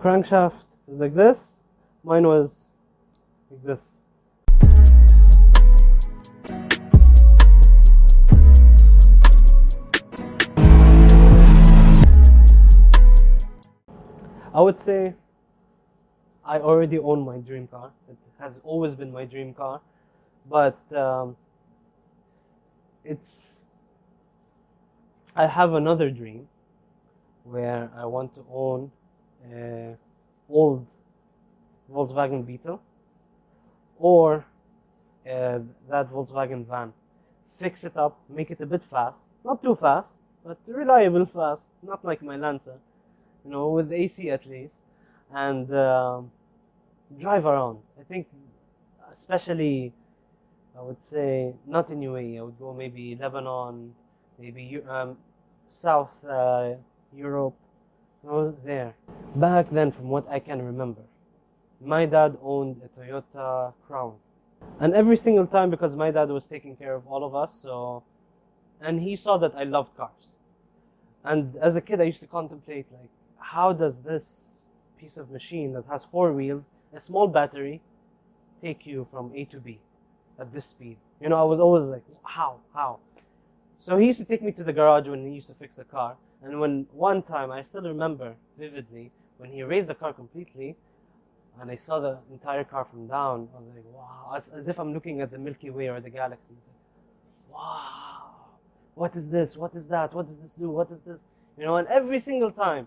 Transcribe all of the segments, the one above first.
crankshaft is like this. Mine was like this. I would say I already own my dream car. It has always been my dream car, but I have another dream where I want to own an old Volkswagen Beetle or that Volkswagen van. Fix it up, make it a bit fast, not too fast, but reliable fast, not like my Lancer, with AC at least, and drive around. I think, especially, I would say not in UAE. I would go maybe Lebanon, maybe South Europe, there. Back then, from what I can remember, my dad owned a Toyota Crown, and every single time, because my dad was taking care of all of us, and he saw that I loved cars, and as a kid I used to contemplate, like, how does this piece of machine that has 4 wheels, a small battery, take you from A to B at this speed? I was always like, how? So he used to take me to the garage when he used to fix the car, and when one time, I still remember vividly, when he raised the car completely, and I saw the entire car from down, I was like, wow, it's as if I'm looking at the Milky Way or the galaxy. It's like, wow, what is this? What is that? What does this do? What is this? And every single time,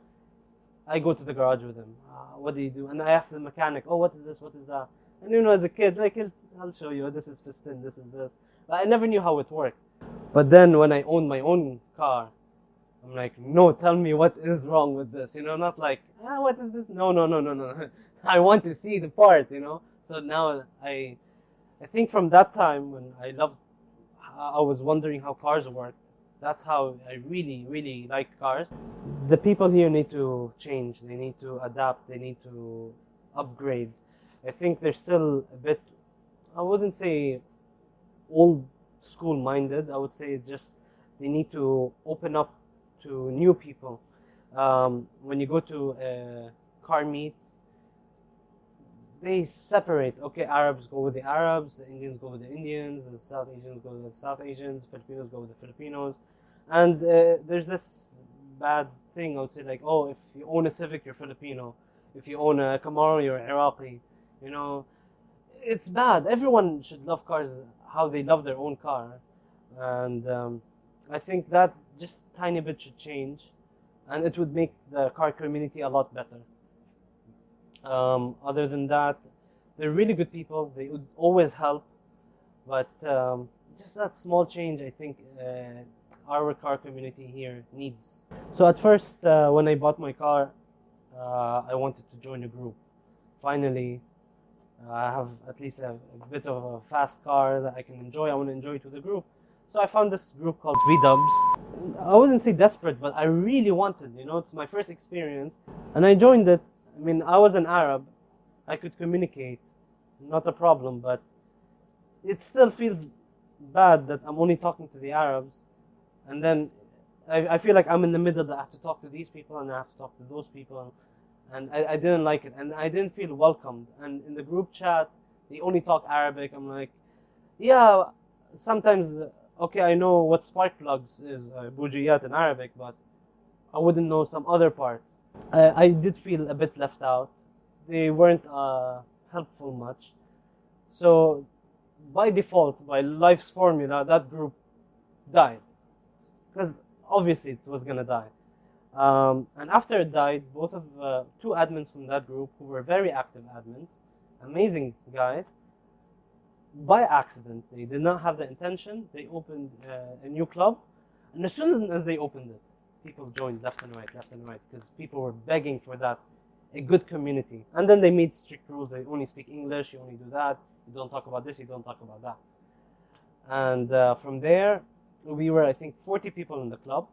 I go to the garage with him. What do you do? And I ask the mechanic, oh, what is this? What is that? And as a kid, like, I'll show you, this is piston, this is this. But I never knew how it worked. But then when I owned my own car, I'm like, no, tell me what is wrong with this. Not like, what is this? No. I want to see the part, So now I think from that time when I was wondering how cars worked, that's how I really, really liked cars. The people here need to change. They need to adapt. They need to upgrade. I think they're still a bit, I wouldn't say old school minded. I would say just they need to open up to new people. When you go to a car meet, they separate. Okay, Arabs go with the Arabs, the Indians go with the Indians, the South Asians go with the South Asians, Filipinos go with the Filipinos. And there's this bad thing, I would say, like, oh, if you own a Civic, you're Filipino. If you own a Camaro, you're Iraqi. It's bad. Everyone should love cars how they love their own car. And I think that just tiny bit should change. And it would make the car community a lot better. Other than that, they're really good people. They would always help. But just that small change, I think, our car community here needs. So at first, when I bought my car, I wanted to join a group. Finally, I have at least a bit of a fast car that I can enjoy. I want to enjoy it with a group. So I found this group called V-Dubs. I wouldn't say desperate, but I really wanted, it's my first experience. And I joined it. I mean, I was an Arab. I could communicate, not a problem, but it still feels bad that I'm only talking to the Arabs. And then I feel like I'm in the middle, that I have to talk to these people and I have to talk to those people. And I didn't like it. And I didn't feel welcomed. And in the group chat, they only talk Arabic. I'm like, yeah, sometimes, okay, I know what spark plugs is, bujiyat in Arabic, but I wouldn't know some other parts. I did feel a bit left out. They weren't helpful much. So by default, by life's formula, that group died. Because obviously it was going to die. And after it died, both of 2 admins from that group, who were very active admins, amazing guys, by accident, they did not have the intention, they opened a new club. And as soon as they opened it, people joined left and right, because people were begging for that, a good community. And then they made strict rules. They only speak English, you only do that, you don't talk about this, you don't talk about that. And from there, we were, I think, 40 people in the club,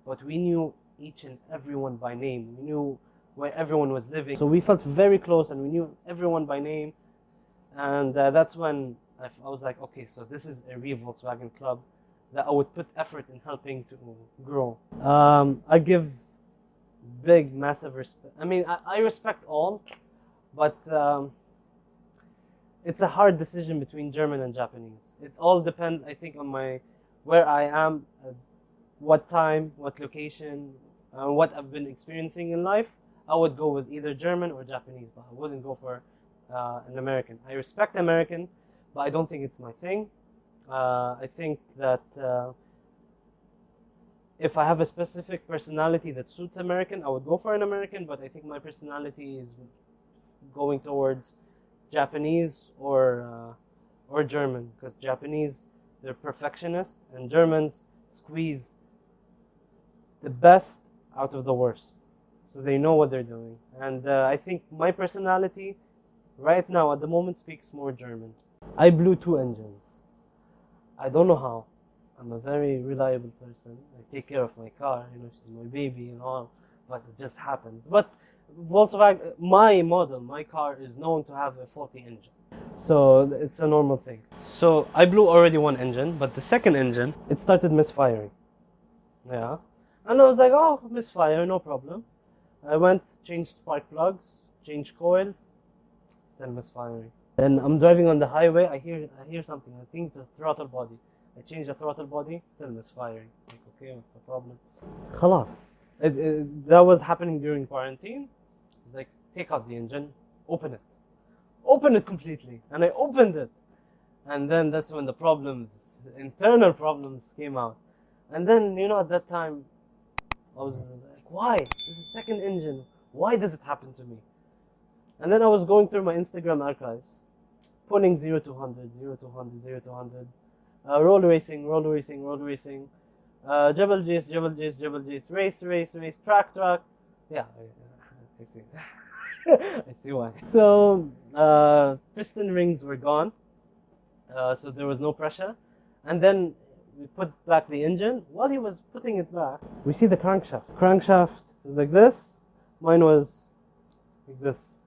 but we knew each and everyone by name. We knew where everyone was living. So we felt very close and we knew everyone by name. And that's when I was like, okay, so this is a real Volkswagen club that I would put effort in helping to grow. I give big, massive respect. I mean, I respect all, but it's a hard decision between German and Japanese. It all depends, I think, on where I am, what time, what location, what I've been experiencing in life. I would go with either German or Japanese, but I wouldn't go for an American. I respect American, but I don't think it's my thing. I think that if I have a specific personality that suits American, I would go for an American, but I think my personality is going towards Japanese or German, because Japanese, they're perfectionists, and Germans squeeze the best out of the worst. So they know what they're doing. And I think my personality right now at the moment speaks more German. I blew 2 engines. I don't know how. I'm a very reliable person. I take care of my car, she's my baby and all, but it just happens. But Volkswagen, my car is known to have a faulty engine. So it's a normal thing. So I blew already 1 engine, but the second engine, it started misfiring. Yeah. And I was like, oh, misfire, no problem. I went, changed spark plugs, changed coils, still misfiring. Then I'm driving on the highway, I hear something, I think it's a throttle body. I changed the throttle body, still misfiring. Like, okay, what's the problem? Khalas. That was happening during quarantine. It's like, take out the engine, open it. Open it completely. And I opened it. And then that's when the internal problems came out. And then, at that time, I was like, why? This is the second engine. Why does it happen to me? And then I was going through my Instagram archives, putting 0 to 100, 0 to 100, 0 to 100. Roll racing, Jebel Jis, race, track. Yeah, I see. I see why. So, piston rings were gone, so there was no pressure. And then we put back the engine. While he was putting it back, we see the crankshaft. Crankshaft was like this. Mine was like this.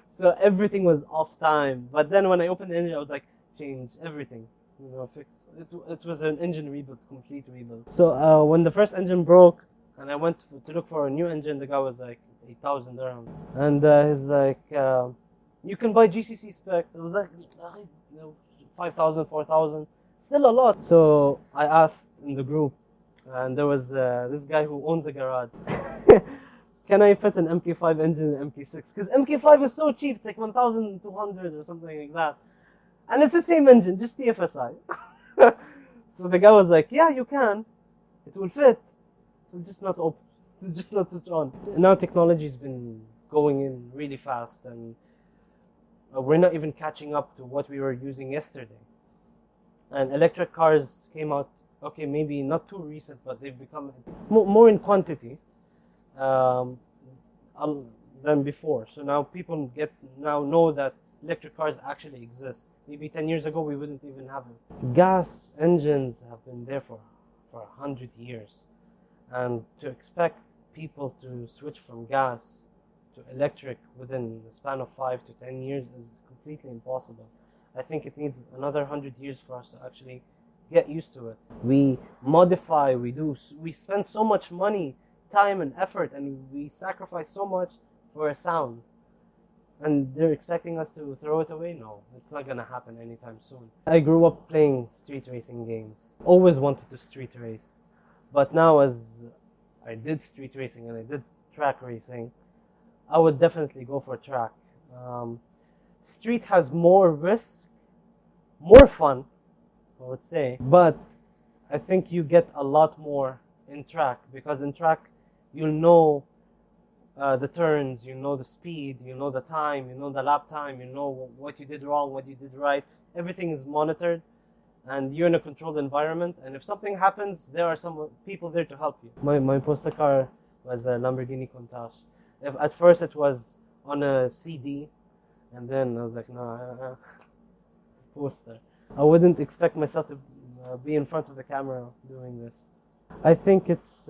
So everything was off time. But then when I opened the engine, I was like, change everything, fix it was an engine rebuild, complete rebuild. So when the first engine broke and I went to look for a new engine, the guy was like, it's 8,000 dirham, and he's like, you can buy GCC specs. I was like, 5,000, 4,000, still a lot. So I asked in the group, and there was this guy who owns a garage. Can I fit an MK5 engine in MK6? Because MK5 is so cheap, it's like 1,200 or something like that. And it's the same engine, just TFSI. So the guy was like, yeah, you can. It will fit. It's just not open. It's just not switch on. Now technology's been going in really fast, and we're not even catching up to what we were using yesterday. And electric cars came out, okay, maybe not too recent, but they've become more in quantity than before. So now people know that electric cars actually exist. Maybe 10 years ago we wouldn't even have them. Gas engines have been there for 100 years. And to expect people to switch from gas to electric within the span of 5 to 10 years is completely impossible. I think it needs another 100 years for us to actually get used to it. We modify, we spend so much money, time and effort, and we sacrifice so much for a sound. And they're expecting us to throw it away? No, it's not gonna happen anytime soon. I grew up playing street racing games. Always wanted to street race. But now as I did street racing and I did track racing, I would definitely go for track. Street has more risk, more fun, I would say. But I think you get a lot more in track, because in track you'll know the turns, you know the speed, you know the time, you know the lap time, you know what you did wrong, what you did right. Everything is monitored, and you're in a controlled environment. And if something happens, there are some people there to help you. My poster car was a Lamborghini Countach. At first it was on a CD, and then I was like, no, it's a poster. I wouldn't expect myself to be in front of the camera doing this. I think it's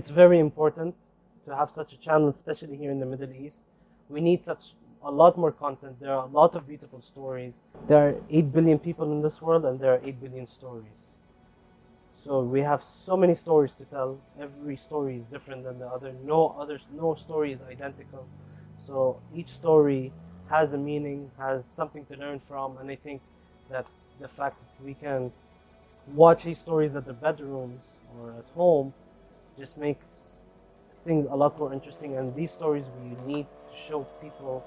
very important to have such a channel, especially here in the Middle East. We need a lot more content. There are a lot of beautiful stories. There are 8 billion people in this world, and there are 8 billion stories. So we have so many stories to tell. Every story is different than the other. No story is identical. So each story has a meaning, has something to learn from, and I think that the fact that we can watch these stories at the bedrooms or at home just makes things a lot more interesting. And these stories we need to show people,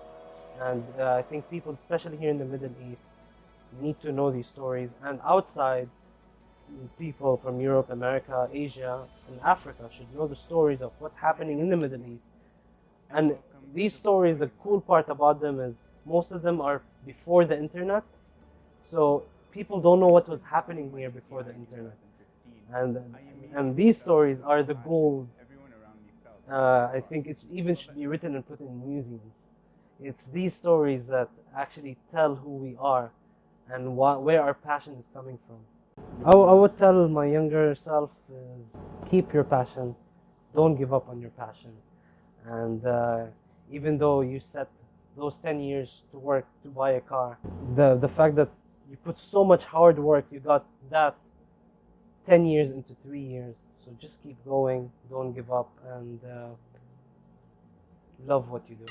and I think people, especially here in the Middle East, need to know these stories. And outside, people from Europe, America, Asia, and Africa should know the stories of what's happening in the Middle East. And these stories, the cool part about them is most of them are before the internet. So people don't know what was happening here before the internet. And these stories are the gold. I think it even should be written and put in museums. It's these stories that actually tell who we are and where our passion is coming from. I would tell my younger self is keep your passion, don't give up on your passion. And even though you set those 10 years to work to buy a car, the fact that you put so much hard work, you got that 10 years into 3 years. So just keep going, don't give up, and love what you do.